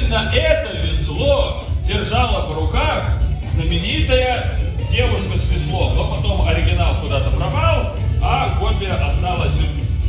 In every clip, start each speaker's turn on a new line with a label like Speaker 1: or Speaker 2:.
Speaker 1: именно это весло держала в руках знаменитая девушка с веслом. Но потом оригинал куда-то пропал, а копия осталась.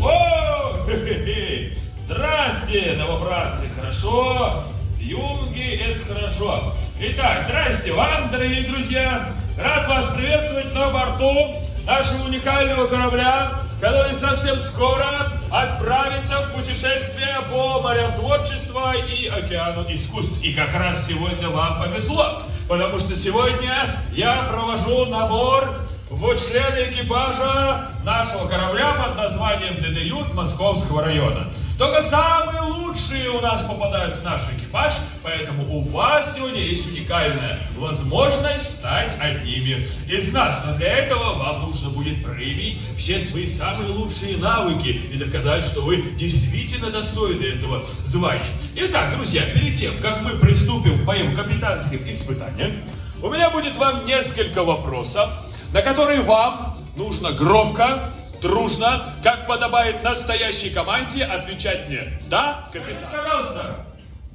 Speaker 1: О, хе-хе-хе. Здрасте, новобранцы, хорошо. Юнги, это хорошо. Итак, здрасте вам, дорогие друзья. Рад вас приветствовать на борту нашего уникального корабля, который совсем скоро отправится в путешествие по морям творчества и океану искусств. И как раз сегодня вам повезло, потому что сегодня я провожу набор в члены экипажа нашего корабля под названием ДДЮ Московского района. Только самые лучшие у нас попадают в наш экипаж, поэтому у вас сегодня есть уникальная возможность стать одними из нас. Но для этого вам нужно будет проявить все свои самые лучшие навыки и доказать, что вы действительно достойны этого звания. Итак, друзья, перед тем, как мы приступим к моим капитанским испытаниям, у меня будет вам несколько вопросов, на которые вам нужно громко, дружно, как подобает настоящей команде, отвечать мне «Да, капитан». Пожалуйста,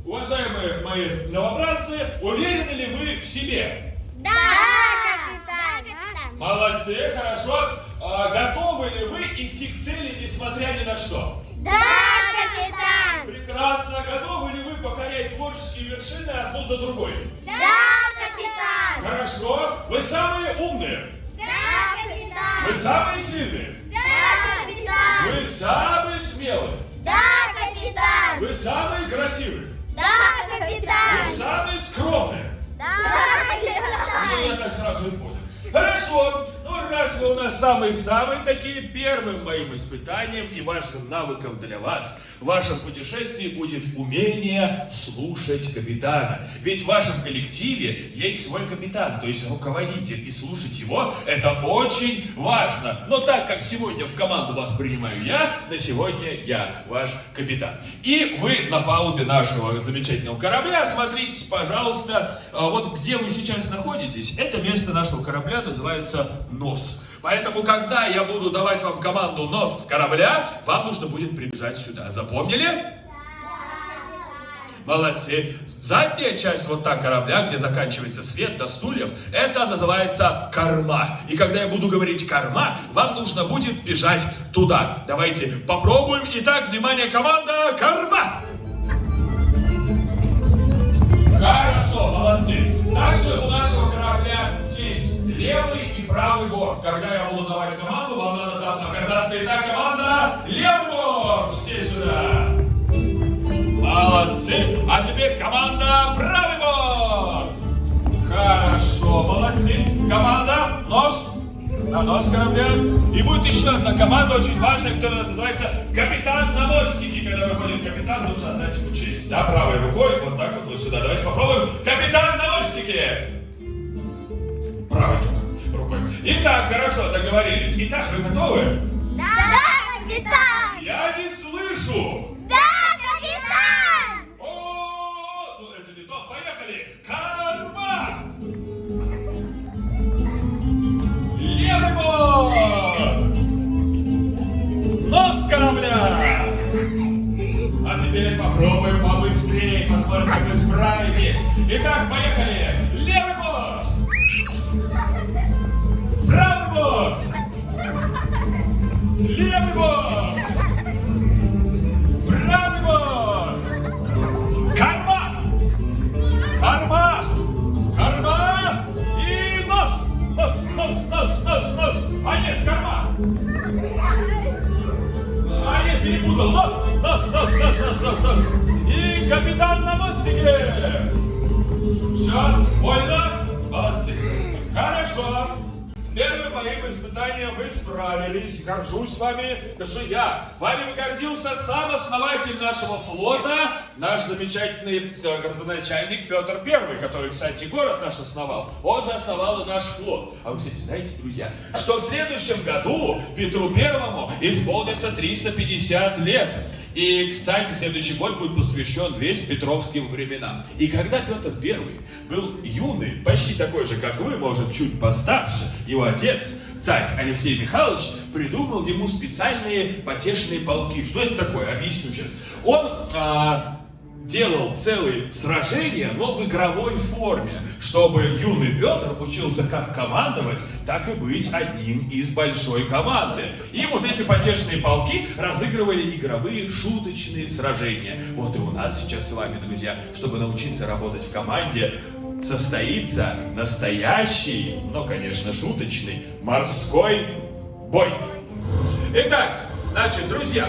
Speaker 1: уважаемые мои новобранцы, уверены ли вы в себе?
Speaker 2: Да, капитан.
Speaker 1: Молодцы, хорошо. Готовы ли вы идти к цели, несмотря ни на что?
Speaker 2: Да, капитан.
Speaker 1: Прекрасно. Готовы ли вы покорять творческие вершины одну за другой?
Speaker 2: Да, капитан.
Speaker 1: Хорошо. Вы самые умные.
Speaker 2: Да, капитан.
Speaker 1: Вы самые сильные.
Speaker 2: Да, капитан.
Speaker 1: Вы самые смелые.
Speaker 2: Да, капитан.
Speaker 1: Вы самые красивые.
Speaker 2: Да,
Speaker 1: Вы
Speaker 2: капитан.
Speaker 1: самые скромные.
Speaker 2: Да, капитан.
Speaker 1: Ну, я так сразу и понял. Хорошо. Ну, раз вы у нас самые-самые такие, первым моим испытанием и важным навыком для вас в вашем путешествии будет умение слушать капитана. Ведь в вашем коллективе есть свой капитан, то есть руководитель, и слушать его – это очень важно. Но так как сегодня в команду вас принимаю я, на сегодня я ваш капитан. И вы на палубе нашего замечательного корабля, смотрите, пожалуйста, вот где вы сейчас находитесь, это место нашего корабля называется нос. Поэтому, когда я буду давать вам команду «нос» с корабля, вам нужно будет прибежать сюда. Запомнили? Молодцы. Задняя часть вот та корабля, где заканчивается свет до стульев, это называется корма. И когда я буду говорить «корма», вам нужно будет бежать туда. Давайте попробуем. Итак, внимание, команда «корма». Хорошо, молодцы. Также у нашего корабля есть левый и правый борт. Когда я буду давать команду, вам надо там оказаться. Итак, команда левый борт. Все сюда. Молодцы. А теперь команда правый борт. Хорошо, молодцы. Команда нос. На нос корабля. И будет еще одна команда, очень важная, которая называется капитан на мостике. Когда выходит капитан, нужно отдать ему честь. Да, правой рукой, вот так вот сюда. Давайте попробуем. Капитан на мостике. Правой рукой. Итак, хорошо, договорились. Итак, вы готовы?
Speaker 2: Да, капитан.
Speaker 1: Я не слышу.
Speaker 2: Да, капитан.
Speaker 1: О, ну это не то. Поехали. Корма. Левый борт! Нос корабля! А теперь попробуем побыстрее, посмотрим, как вы справитесь. Итак, поехали! Левый борт! Правый борт! Левый борт! Правый борт! Корма! Корма! Корма! И нос! Нос! А нет, корма! А нет, перепутал. Нос! И капитан на мостике! Все, вольно? Молодцы. Хорошо. С первым моим испытанием вы справились. Горжусь вами, потому что я вами гордился сам основатель нашего флота, наш замечательный градоначальник Петр I, который, кстати, город наш основал. Он же основал и наш флот. А вы, кстати, знаете, друзья, что в следующем году Петру Первому исполнится 350 лет. И, кстати, следующий год будет посвящен весь петровским временам. И когда Петр I был юный, почти такой же, как вы, может, чуть постарше, его отец, царь Алексей Михайлович, придумал ему специальные потешные полки. Что это такое? Объясню сейчас. Он делал целые сражения, но в игровой форме, чтобы юный Петр учился как командовать, так и быть одним из большой команды. И вот эти потешные полки разыгрывали игровые шуточные сражения. Вот и у нас сейчас с вами, друзья, чтобы научиться работать в команде, состоится настоящий, но, конечно, шуточный морской бой. Итак, значит, друзья,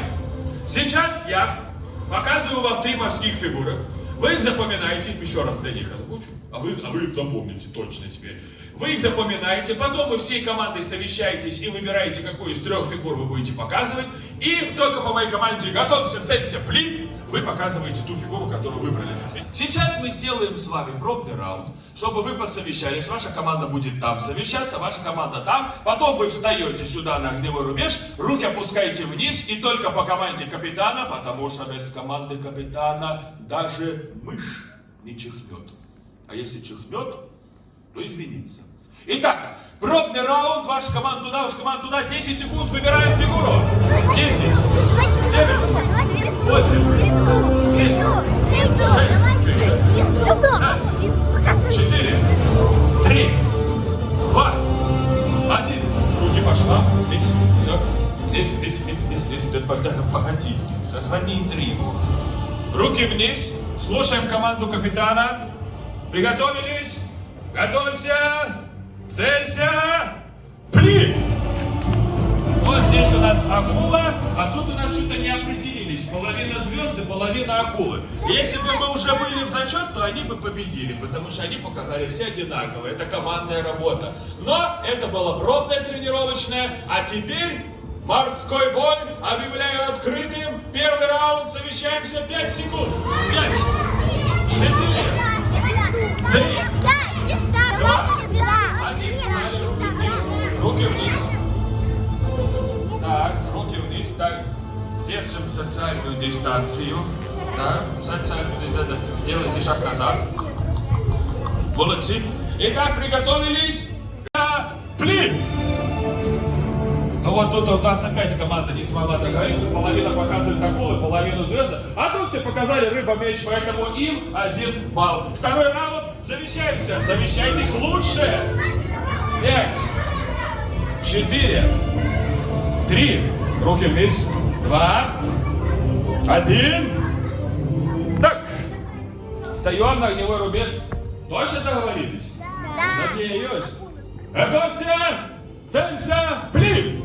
Speaker 1: сейчас я показываю вам 3 морских фигуры. Вы их запоминаете, еще раз для них озвучу, а вы запомните точно теперь. Вы их запоминаете, потом вы всей командой совещаетесь и выбираете, какую из 3 фигур вы будете показывать. И только по моей команде «Готовься, целься, пли!» вы показываете ту фигуру, которую выбрали. Сейчас мы сделаем с вами пробный раунд, чтобы вы посовещались. Ваша команда будет там совещаться, ваша команда там. Потом вы встаете сюда на огневой рубеж, руки опускаете вниз и только по команде капитана, потому что без команды капитана даже мышь не чихнет. А если чихнет, то изменится. Итак, пробный раунд, ваша команда туда, 10 секунд, выбираем фигуру. 10, 9, 8, 7, 6, 5, 4, 3, 2, 1. Руки пошла, вниз, все, вниз, погоди, сохрани интригу. Руки вниз, слушаем команду капитана. Приготовились, готовься, целься, пли! Вот здесь у нас акула, а тут у нас что-то не определились. Половина звезды, половина акулы. Если бы мы уже были в зачет, то они бы победили, потому что они показали все одинаково. Это командная работа. Но это было пробное тренировочное, а теперь морской бой. Объявляю открытым. Первый раунд, совещаемся 5 секунд. 5, 4, 3, 2, 1. Стали руки вниз. Руки вниз. Так, руки вниз. Так, держим социальную дистанцию. Да, социальную дистанцию. Сделайте шаг назад. Молодцы. Итак, приготовились. Пли! Ну вот тут у нас опять команда не смогла договориться. Половина показывает акулы, половину звезды. А тут все показали рыба-меч, поэтому им 1 балл. Второй раунд. Совещаемся. Совещайтесь лучше. 5, 4, 3, руки вниз. 2, 1. Так. Встаем на огневой рубеж. Точно договорились?
Speaker 2: Да.
Speaker 1: Надеюсь. Готовься. Целься. Пли!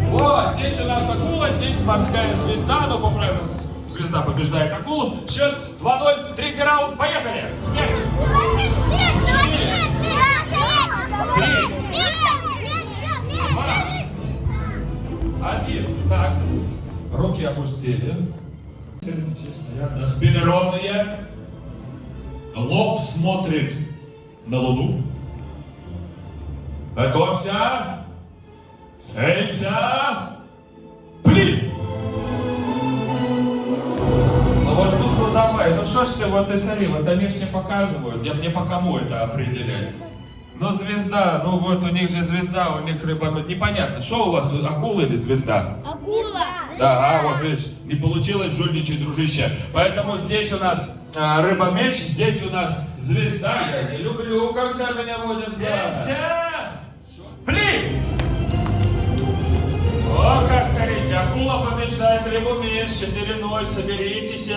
Speaker 1: Вот, здесь у нас акула, здесь морская звезда, но по правилам звезда побеждает акулу. Счет 2-0, третий раунд, поехали! 5, 4, 2, 1. Так, руки опустили. Все стоят, да. Спины ровные. Лоб смотрит на луну. Готовься! Целься! Пли! Ну вот тут, ну давай, ну что ж ты, вот ты смотри, вот они все показывают, я мне по кому это определять. Ну звезда, ну вот у них же звезда, у них рыба, ну непонятно, что у вас, акула или звезда?
Speaker 2: Акула.
Speaker 1: Да, вот видишь, не получилось жульничать, дружище. Поэтому здесь у нас рыба-меч, здесь у нас звезда. Я не люблю, когда меня водят за... Пли! О, как смотрите, акула побеждает рыбу-меч, 4-0, соберитесь.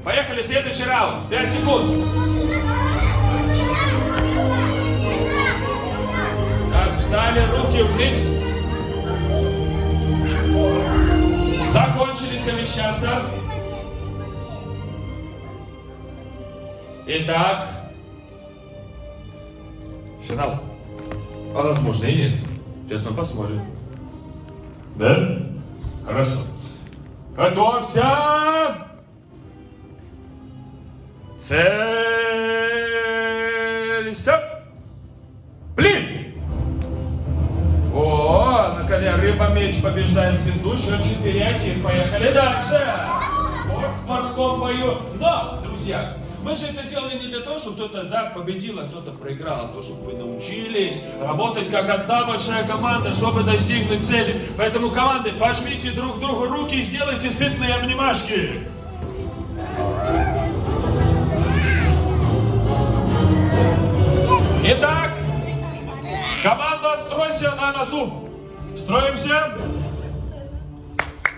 Speaker 1: Поехали, следующий раунд, 5 секунд. Так, встали, руки вниз. Закончили совещаться. Итак, финал. А возможно и нет. Сейчас мы посмотрим. Да? Хорошо. Готовься! Целься! Блин! О, на коне рыба-меч побеждает звезду. Счет 4-1. Поехали дальше. Вот в морском бою. Но, друзья, мы же это делали не для того, чтобы кто-то победил, а кто-то проиграл, а то, чтобы вы научились работать как одна большая команда, чтобы достигнуть цели. Поэтому, команды, пожмите друг другу руки и сделайте сытные обнимашки. Команда, стройся на носу. Строимся.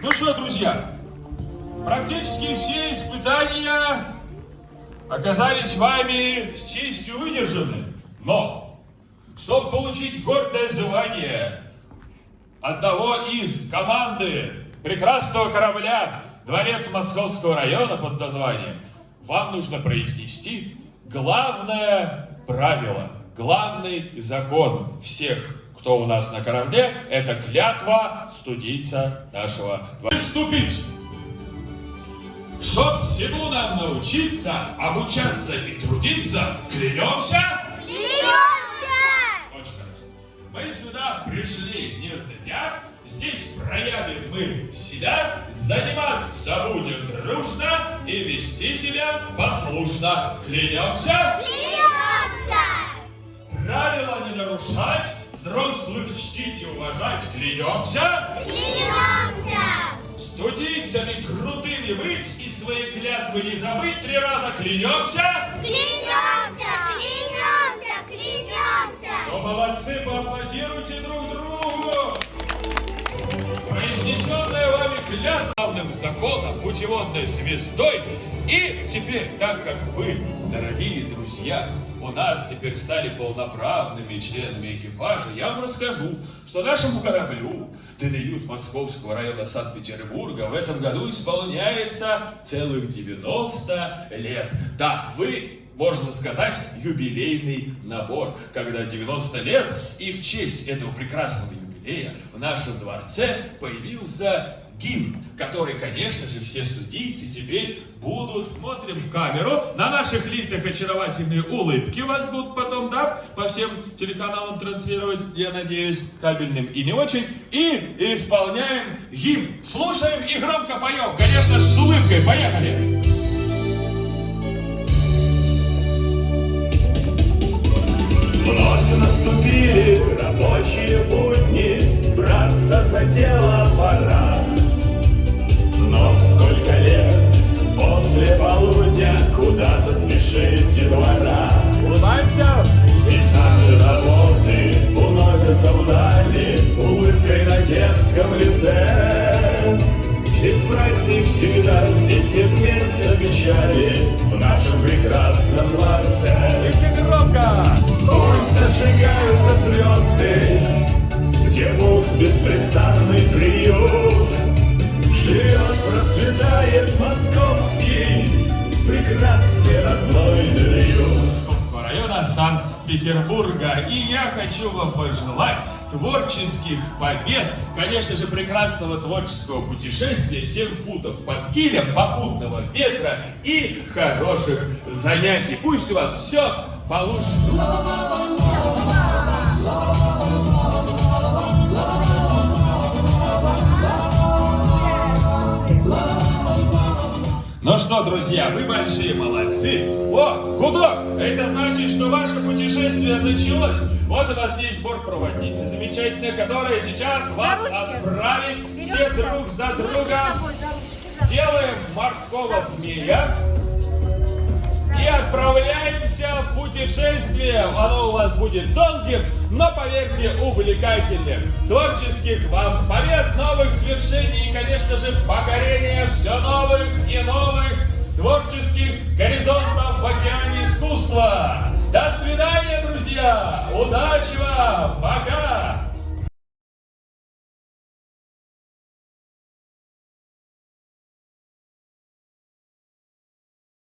Speaker 1: Ну что, друзья, практически все испытания оказались вами с честью выдержаны. Но, чтобы получить гордое звание одного из команды прекрасного корабля «Дворец Московского района» под названием, вам нужно произнести главное правило, главный закон всех, кто у нас на корабле, это клятва студийца нашего двора. Приступить! Чтоб всему нам научиться, обучаться и трудиться, клянемся?
Speaker 2: Клянемся!
Speaker 1: Очень хорошо. Мы сюда пришли не зря, здесь проявим мы себя, заниматься будем дружно и вести себя послушно. Клянемся?
Speaker 2: Клянемся!
Speaker 1: Правила не нарушать, взрослых чтить и уважать. Клянемся?
Speaker 2: Клянемся!
Speaker 1: Студийцами крутыми быть и свои клятвы не забыть. 3 раза клянемся?
Speaker 2: Клянемся! Клянемся! Клянемся!
Speaker 1: Ну, молодцы, поаплодируйте друг другу. Произнесенная вами клятва главным законом, путеводной звездой. И теперь, так как вы, дорогие друзья, у нас теперь стали полноправными членами экипажа, я вам расскажу, что нашему кораблю ДДЮ Московского района Санкт-Петербурга в этом году исполняется целых 90 лет. Да, вы, можно сказать, юбилейный набор, когда 90 лет, и в честь этого прекрасного юбилея в нашем дворце появился гимн, который, конечно же, все студийцы теперь будут, смотрим в камеру, на наших лицах очаровательные улыбки у вас будут потом, да, по всем телеканалам транслировать, я надеюсь, кабельным и не очень, и исполняем гимн. Слушаем и громко поем, конечно же, с улыбкой. Поехали!
Speaker 3: Вновь наступили рабочие будни, браться за дело пора. Но в столько лет после полудня куда-то спешит детвора.
Speaker 1: Улыбаемся!
Speaker 3: Здесь наши заботы уносятся вдали улыбкой на детском лице. Здесь праздник всегда, здесь нет места печали в нашем прекрасном дворце.
Speaker 1: И все громко!
Speaker 3: Пусть зажигаются звезды, где муз беспрестанный приют. Живет, процветает московский, прекрасный родной ДДЮ.
Speaker 1: Московского района Санкт-Петербурга. И я хочу вам пожелать творческих побед, конечно же, прекрасного творческого путешествия, 7 футов под килем, попутного ветра и хороших занятий. Пусть у вас все получится. Ну что, друзья, вы большие молодцы. О, гудок! Это значит, что ваше путешествие началось. Вот у нас есть бортпроводница замечательная, которая сейчас вас отправит все друг за другом. Делаем морского змея и отправляемся в путешествие. Оно у вас будет долгим, но, поверьте, увлекательным. Творческих вам побед, новых свершений и, конечно же, покорения все новых и новых творческих горизонтов в океане искусства. До свидания, друзья! Удачи вам! Пока!